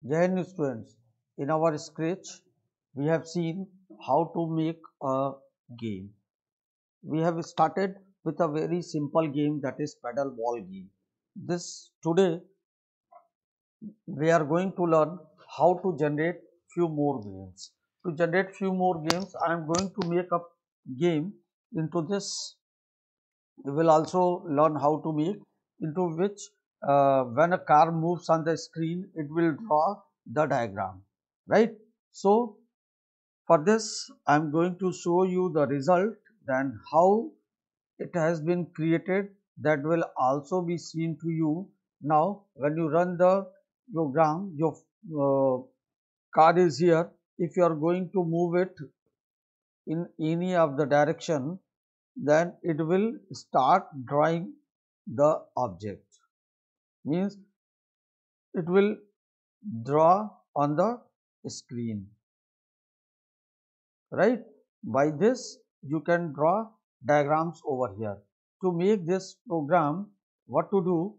Jai Hind students, in our Scratch, we have seen how to make a game. We have started with a very simple game, that is paddle ball game. This today we are going to learn how to generate few more games. To generate few more games, I am going to make a game into this. We will also learn how to make into which when a car moves on the screen, it will draw the diagram, right? So for this, I am going to show you the result, then how it has been created, that will also be seen to you. Now when you run the program, your uh, car is here. If you are going to move it in any of the direction, then it will start drawing the object, means it will draw on the screen, right? By this you can draw diagrams over here. To make this program, what to do,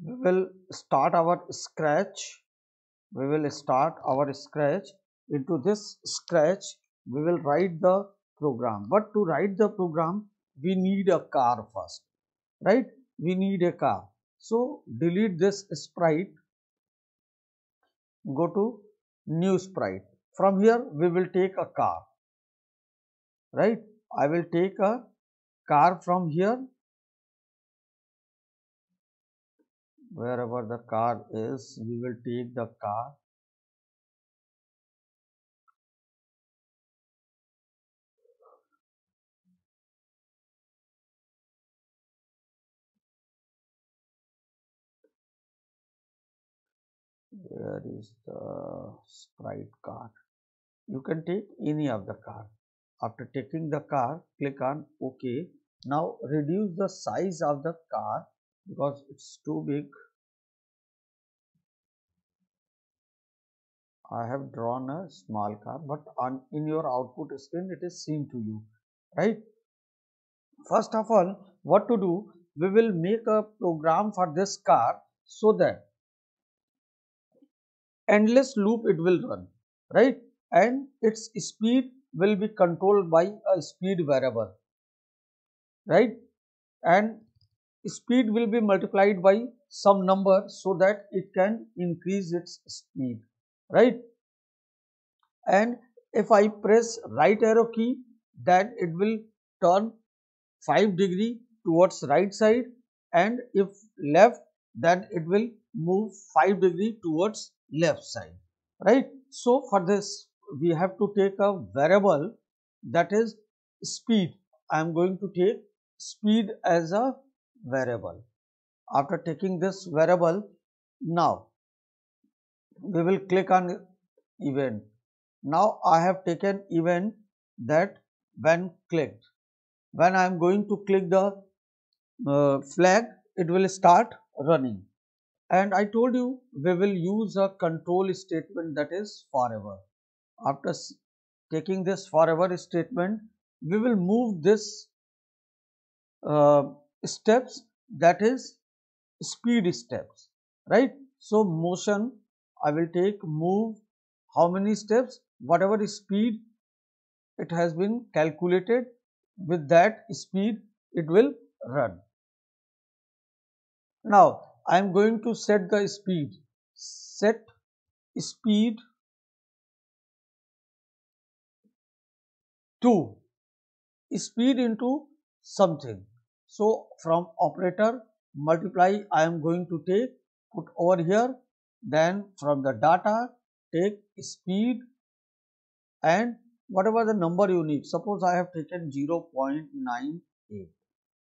we will start our scratch. We will start our scratch. Into this scratch we will write the program, but to write the program we need a car first, right? We need a car. So delete this sprite, go to new sprite. From here we will take a car, right? I will take a car from here. Wherever the car is, we will take the car. Where is the sprite car? You can take any of the car. After taking the car, click on OK. Now reduce the size of the car because it's too big. I have drawn a small car, but on in your output screen it is seen to you, right? First of all, what to do? We will make a program for this car so that endless loop it will run, right? And its speed will be controlled by a speed variable, right? And speed will be multiplied by some number so that it can increase its speed, right? And if I press right arrow key, then it will turn 5 degree towards right side, and if left, then it will move 5 degree towards left side, right? So for this we have to take a variable, that is speed. I am going to take speed as a variable. After taking this variable, now we will click on event. Now I have taken event that when clicked, when I am going to click the flag, it will start running. And I told you we will use a control statement, that is forever. After taking this forever statement, we will move this uh, steps, that is speed steps, right? So motion, I will take move how many steps, whatever speed it has been calculated, with that speed it will run. Now I am going to set the speed, set speed to speed into something. So from operator multiply I am going to take, put over here, then from the data take speed and whatever the number you need. Suppose I have taken 0.98.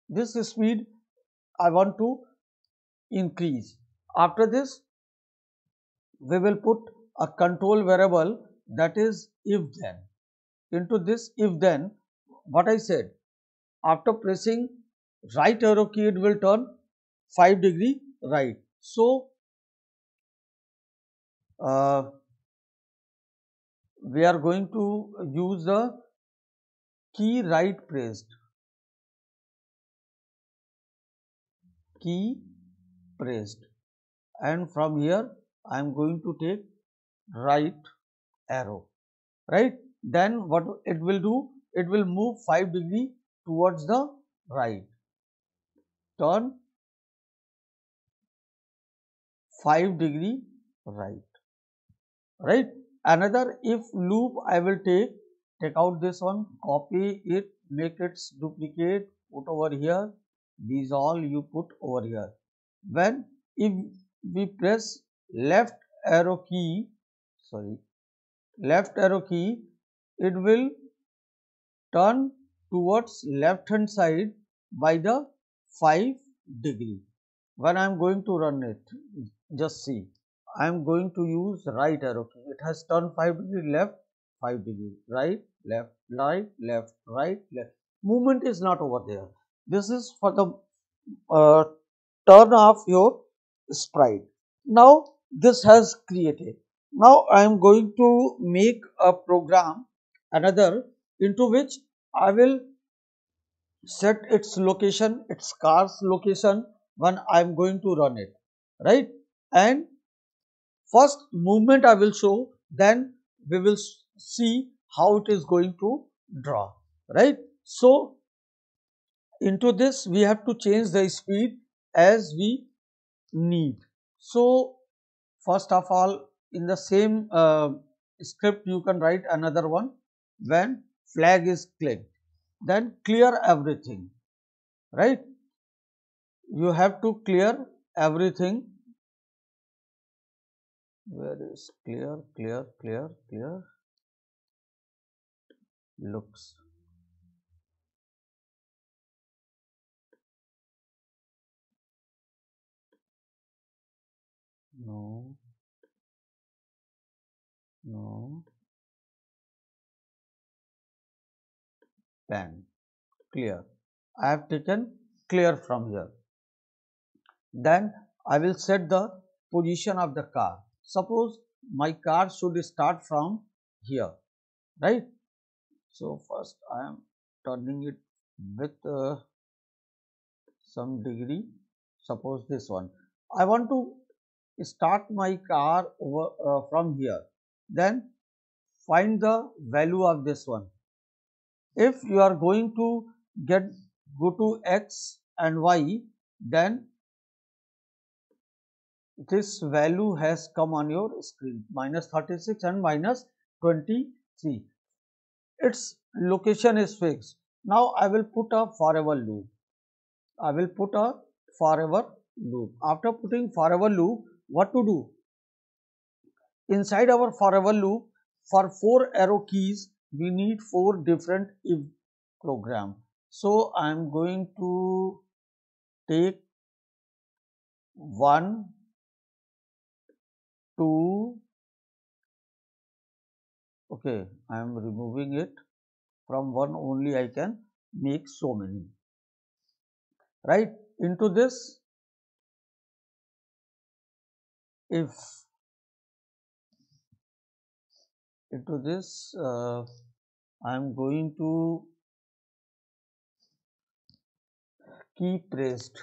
This speed I want to increase. After this we will put a control variable, that is if then. Into this if then, what I said, after pressing right arrow key it will turn 5 degree right. So uh, we are going to use the key right pressed, key pressed, and from here I am going to take right arrow, right? Then what it will do? It will move 5 degree towards the right. Turn 5 degree right, right? Another if loop I will take out this one, copy it, make it duplicate, put over here. These all you put over here. When if we press left arrow key, sorry, left arrow key, it will turn towards left hand side by the 5 degree. When I am going to run it, just see, I am going to use right arrow key. It has turned 5 degree left, 5 degree right, left, right, left, right, left. Movement is not over there. This is for the uh, turn off your sprite. Now this has created. Now I am going to make a program another into which I will set its location, its car's location when I am going to run it, right? And first movement I will show, then we will see how it is going to draw, right? So into this we have to change the speed as we need. So first of all, in the same script you can write another one. When flag is clicked, then clear everything, right? You have to clear everything. Where is clear looks, no, no, pen, clear. I have taken clear from here. Then I will set the position of the car. Suppose my car should start from here, right? So first I am turning it with some degree. Suppose this one. I want to start my car over from here. Then find the value of this one. If you are going to go to x and y, then this value has come on your screen, minus 36 and minus 23. Its location is fixed. Now I will put a forever loop. I will put a forever loop. After putting forever loop, what to do? Inside our forever loop, for 4 arrow keys, we need 4 different if program. So I am going to take 1, 2, okay, I am removing it. From 1 only I can make so many, right? Into this, if into this I am going to keep pressed.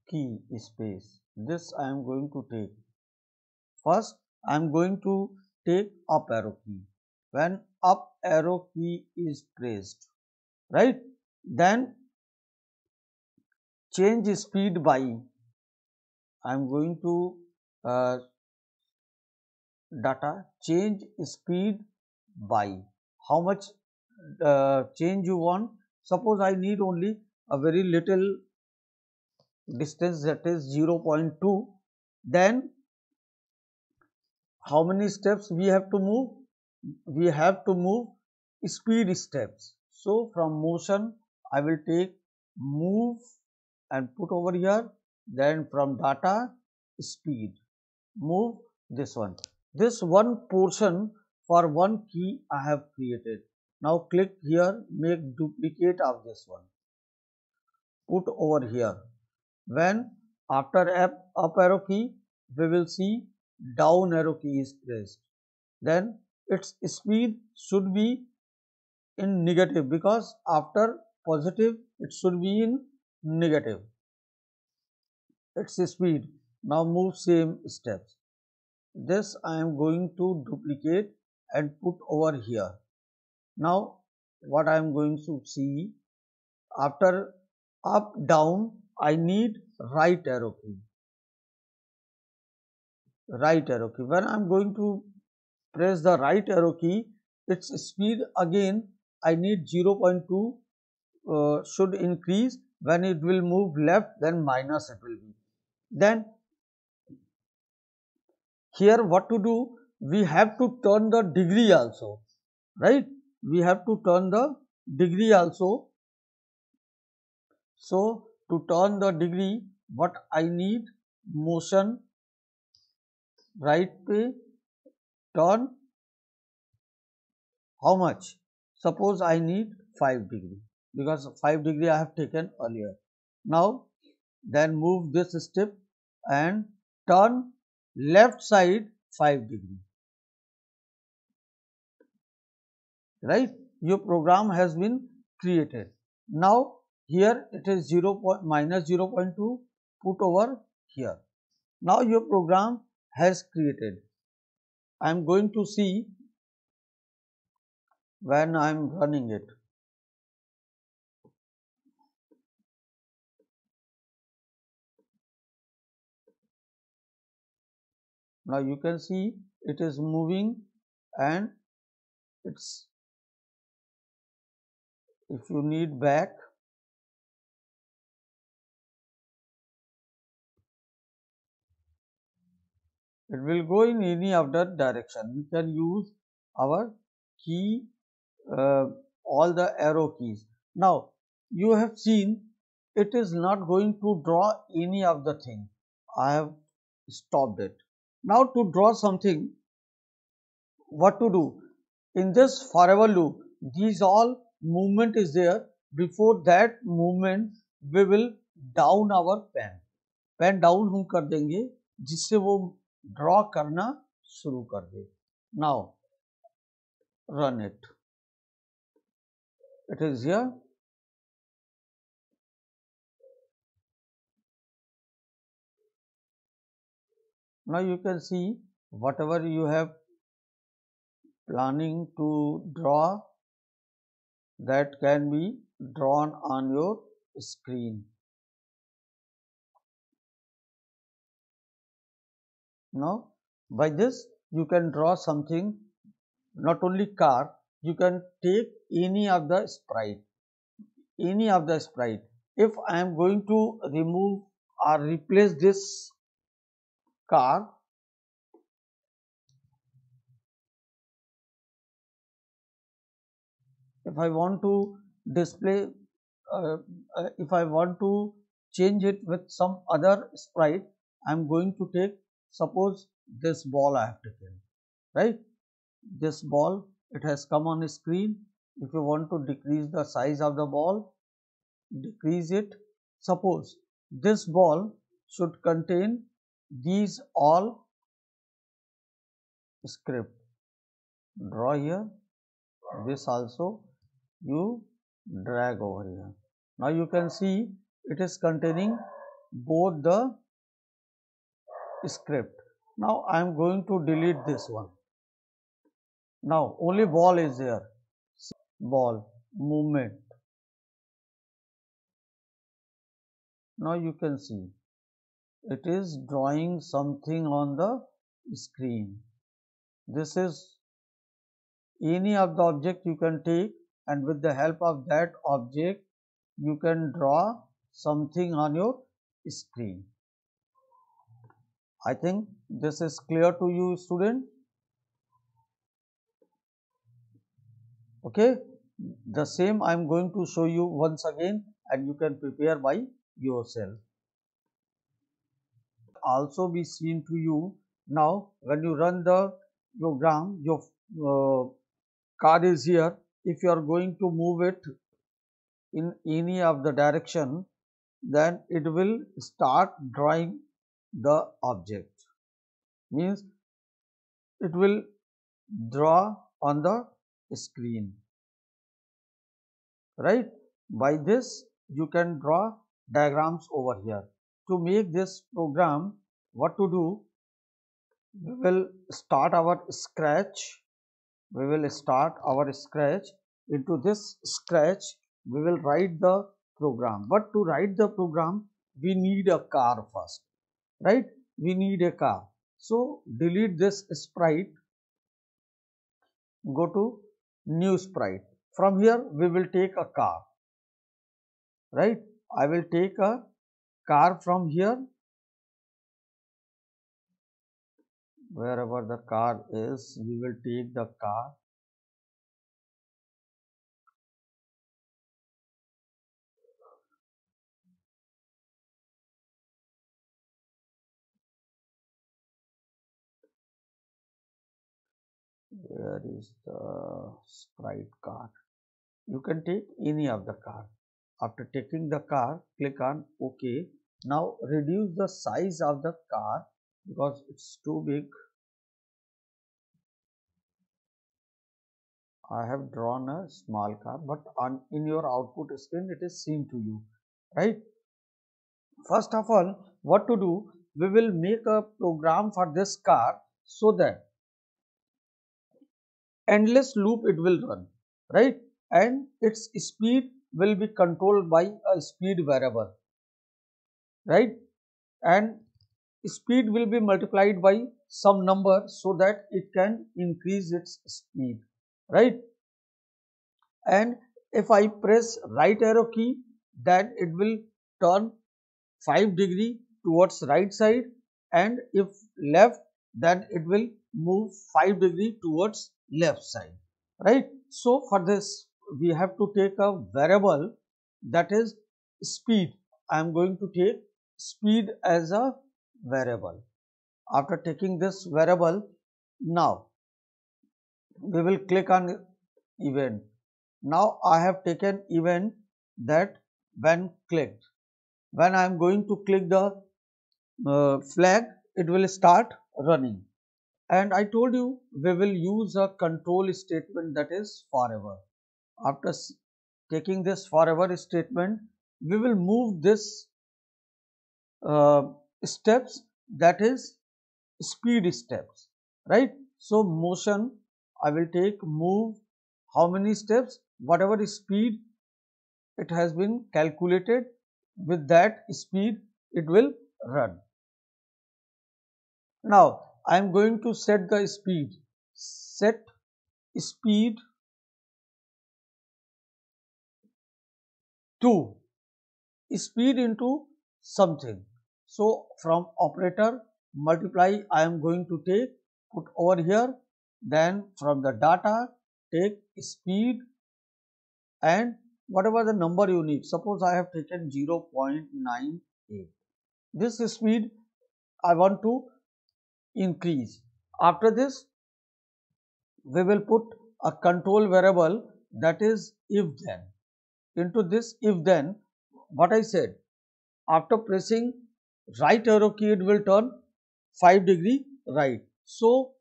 Key space. This I am going to take. First, I am going to take up arrow key. When up arrow key is pressed, right? Then change speed by. I am going to data change speed by. How much change you want? Suppose I need only a very little distance, that is 0.2. Then how many steps we have to move? We have to move speed steps. So from motion I will take move and put over here. Then from data speed, move this one. This one portion for one key I have created. Now click here, make duplicate of this one, put over here. When after up arrow key, we will see down arrow key is pressed. Then its speed should be in negative, because after positive it should be in negative. Its speed. Now move same steps. This I am going to duplicate and put over here. Now what I am going to see, after up down I need right arrow key. Right arrow key. When I am going to press the right arrow key, its speed again I need 0.2 should increase. When it will move left, then minus it will be. Then here what to do, we have to turn the degree also, right? We have to turn the degree also. So to turn the degree, what I need, motion right pay turn, how much? Suppose I need 5 degree, because 5 degree I have taken earlier. Now then move this step and turn left side 5 degree, right? Your program has been created. Now here it is 0.2 put over here. Now your program has created. I am going to see when I am running it. Now you can see it is moving, and it's, if you need back, it will go in any other direction. We can use our key, uh, all the arrow keys. Now you have seen it is not going to draw any of the thing. I have stopped it. Now to draw something, what to do? In this forever loop, these all movement is there. Before that movement, we will down our pen. Pen down हम कर देंगे, जिससे वो draw करना शुरू कर दे. Now run it. It is here. Now you can see whatever you have planning to draw, that can be drawn on your screen. Now by this you can draw something, not only car, you can take any of the sprite, If I am going to remove or replace this car, if I want to display, if I want to change it with some other sprite, I am going to take, suppose this ball I have taken, right? This ball, it has come on screen. If you want to decrease the size of the ball, decrease it. Suppose this ball should contain these all script. Draw here, this also you drag over here. Now you can see it is containing both the script. Now I am going to delete this one. Now only ball is there. Ball movement. Now you can see it is drawing something on the screen. This is any of the object you can take, and with the help of that object you can draw something on your screen. I think this is clear to you, student. Okay, the same I am going to show you once again, and you can prepare by yourself. Also be seen to you. Now when you run the program, your card is here. If you are going to move it in any of the direction, then it will start drawing the object, means it will draw on the screen. right? By this you can draw diagrams over here. To make this program, what to do? We will start our scratch. We will start our scratch. Into this scratch, we will write the program. But to write the program, we need a car first, right? We need a car. So delete this sprite, go to new sprite. From here, we will take a car, right? I will take a car from here. Wherever the car is, we will take the car. Where is the sprite car? You can take any of the car. After taking the car, click on OK. Now reduce the size of the car because it's too big. I have drawn a small car, but in your output screen it is seen to you, right? First of all, what to do? We will make a program for this car so that endless loop it will run, right? And its speed will be controlled by a speed variable, right? And speed will be multiplied by some number so that it can increase its speed, right? And if I press right arrow key, then it will turn 5 degree towards right side, and if left, then it will move 5 degree towards left side, right? So for this we have to take a variable, that is speed. I am going to take speed as a variable. After taking this variable, now we will click on event. Now I have taken event that when clicked, when I am going to click the flag, it will start running. And I told you we will use a control statement, that is forever. After taking this forever statement, we will move this uh, steps, that is speed steps, right? So motion, I will take move how many steps, whatever speed it has been calculated, with that speed it will run. Now I am going to set the speed, set speed to speed into something. So from operator multiply I am going to take, put over here, then from the data take speed and whatever the number you need. Suppose I have taken 0.98. This speed I want to increase. After this we will put a control variable, that is if then. Into this if then, what I said, after pressing right arrow key it will turn 5 degree right. So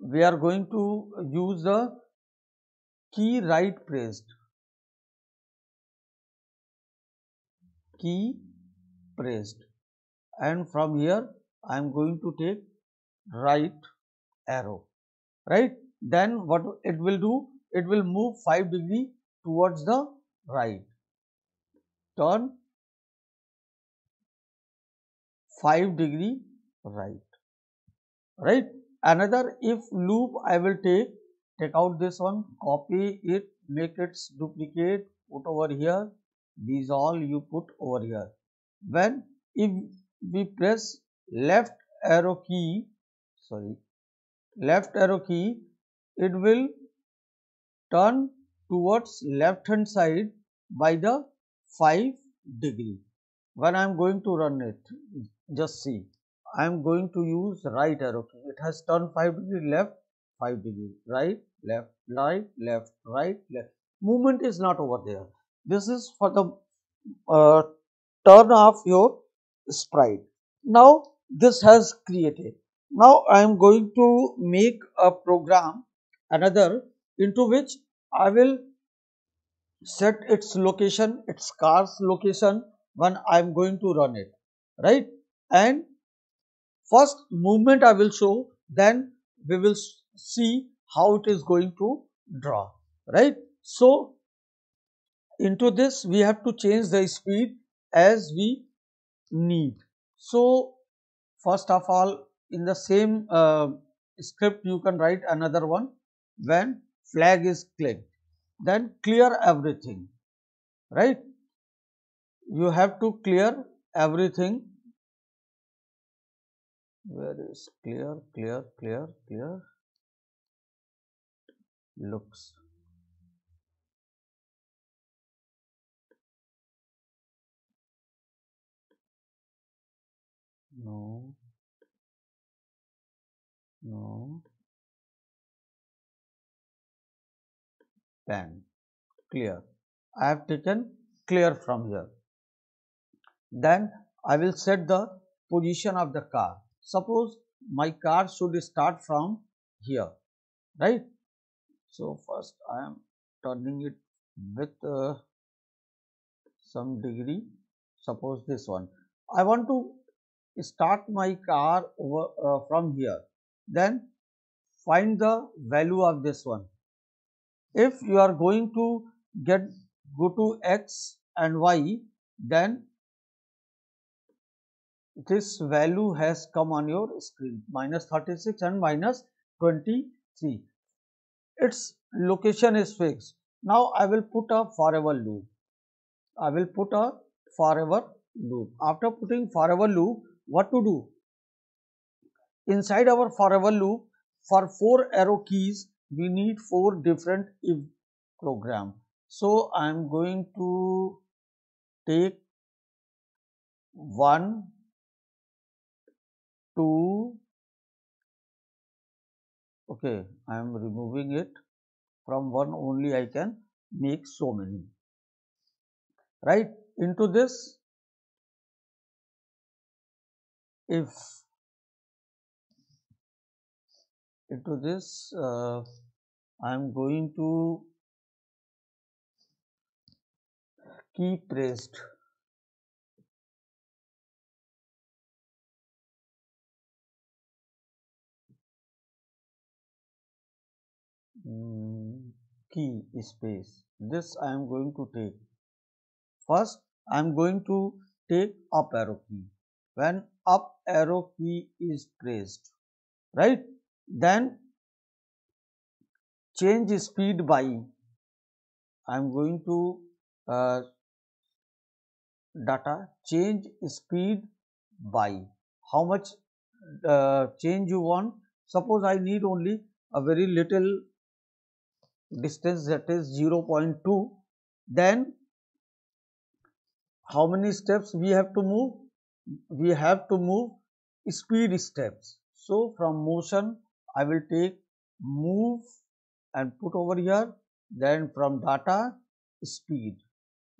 we are going to use the key right pressed, key pressed, and from here I am going to take right arrow, right? Then what it will do, it will move 5 degree towards the right, turn 5 degree right, right? Another if loop I will take out this one, copy it, make it duplicate, put over here, these all you put over here. When if we press left arrow key, sorry, left arrow key, it will turn towards left hand side by the 5 degree. When I am going to run it, just see, I am going to use right arrow key. It has turned 5 degree left, 5 degree right, left, right, left, right, left. Movement is not over there. This is for the uh, turn off your sprite. Now this has created. Now I am going to make a program another, into which I will set its location, its car's location when I am going to run it, right? And first movement I will show, then we will see how it is going to draw, right? So into this we have to change the speed as we need. So first of all, in the same script you can write another one. When flag is clicked, then clear everything, right? You have to clear everything. Where is clear looks? No, no, pen, clear. I have taken clear from here. Then I will set the position of the car. Suppose my car should start from here, right? So first I am turning it with some degree. Suppose this one. I want to start my car over from here. Then find the value of this one. If you are going to go to x and y, then this value has come on your screen, minus 36 and minus 23. Its location is fixed. Now I will put a forever loop. I will put a forever loop. After putting forever loop, what to do? Inside our forever loop, for 4 arrow keys, we need 4 different if program. So I am going to take 1, 2, okay, I am removing it. From 1 only I can make so many, right? Into this, if into this I am going to keep pressed. Key space. This I am going to take. First, I am going to take up arrow key. When up arrow key is pressed, right? Then change speed by. I am going to data change speed by. How much change you want? Suppose I need only a very little distance, that is 0.2. Then how many steps we have to move? We have to move speed steps. So from motion I will take move and put over here. Then from data speed,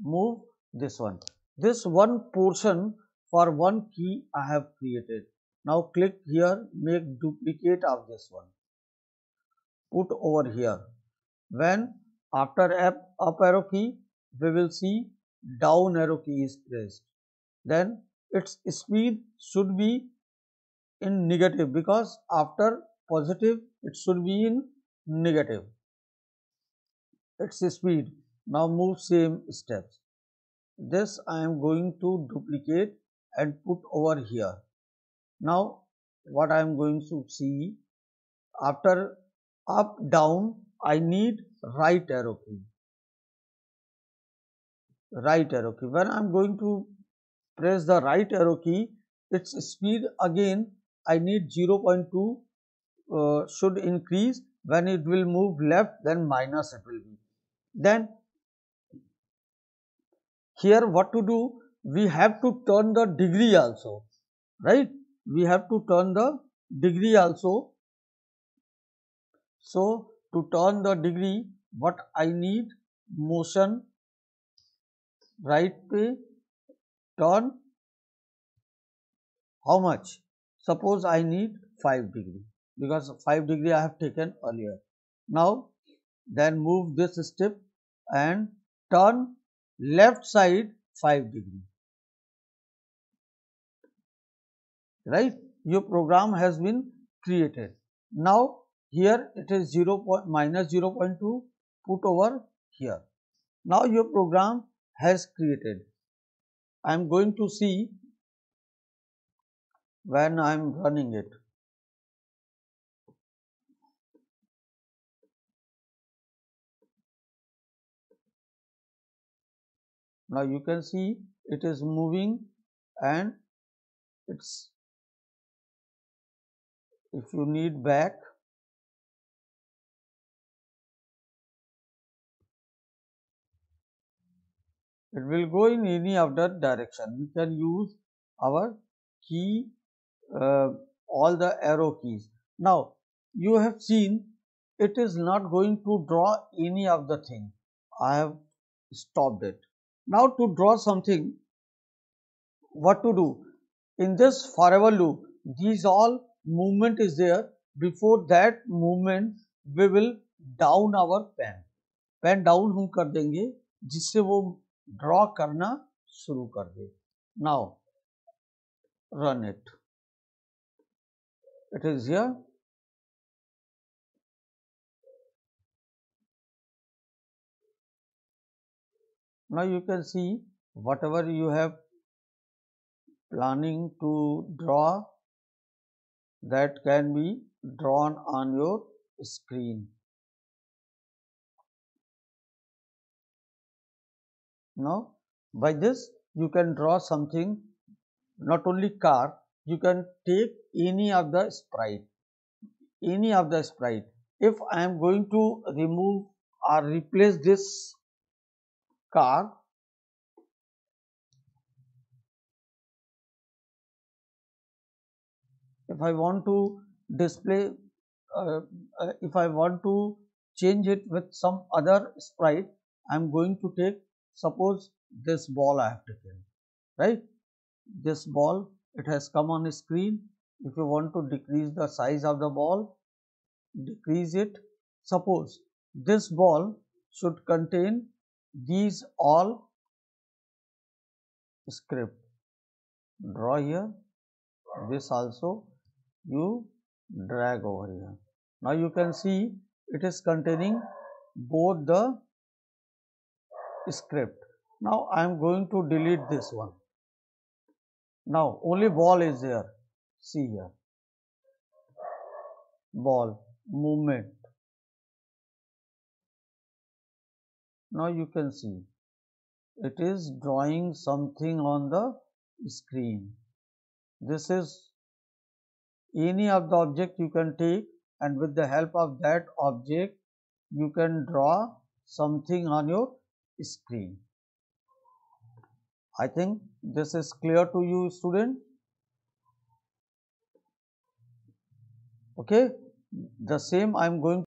move this one. This one portion for one key I have created. Now click here, make duplicate of this one, put over here. When after up arrow key, we will see down arrow key is pressed. Then its speed should be in negative, because after positive it should be in negative. Its speed. Now move same steps. This I am going to duplicate and put over here. Now what I am going to see, after up down I need right arrow key. Right arrow key. When I am going to press the right arrow key, its speed again I need 0.2 should increase. When it will move left, then minus it will be. Then here what to do? We have to turn the degree also, right? We have to turn the degree also. So to turn the degree, what I need? Motion right way turn. How much? Suppose I need 5 degree, because 5 degree I have taken earlier. Now then move this step and turn left side 5 degree. Right, your program has been created. Now here it is 0.2 put over here. Now your program has created. I am going to see when I am running it. Now you can see it is moving, and it's, if you need back, it will go in any other direction. We can use our key, all the arrow keys. Now you have seen it is not going to draw any of the thing. I have stopped it. Now to draw something, what to do? In this forever loop, these all movement is there. Before that movement, we will down our pen. Pen down हम कर देंगे जिससे वो draw करना शुरू कर दे. Now run it. It is here. Now you can see whatever you have planning to draw, that can be drawn on your screen. Now by this you can draw something, not only car, you can take any of the sprite. If I am going to remove or replace this car, if I want to display, if I want to change it with some other sprite, I am going to take, suppose this ball I have taken, right? This ball, it has come on screen. If you want to decrease the size of the ball, decrease it. Suppose this ball should contain these all script. Draw here, this also you drag over here. Now you can see it is containing both the script. Now I am going to delete this one. Now only ball is there. See here, ball movement. Now you can see it is drawing something on the screen. This is any of the object you can take, and with the help of that object you can draw something on your screen. I think this is clear to you, student. Okay, the same I am going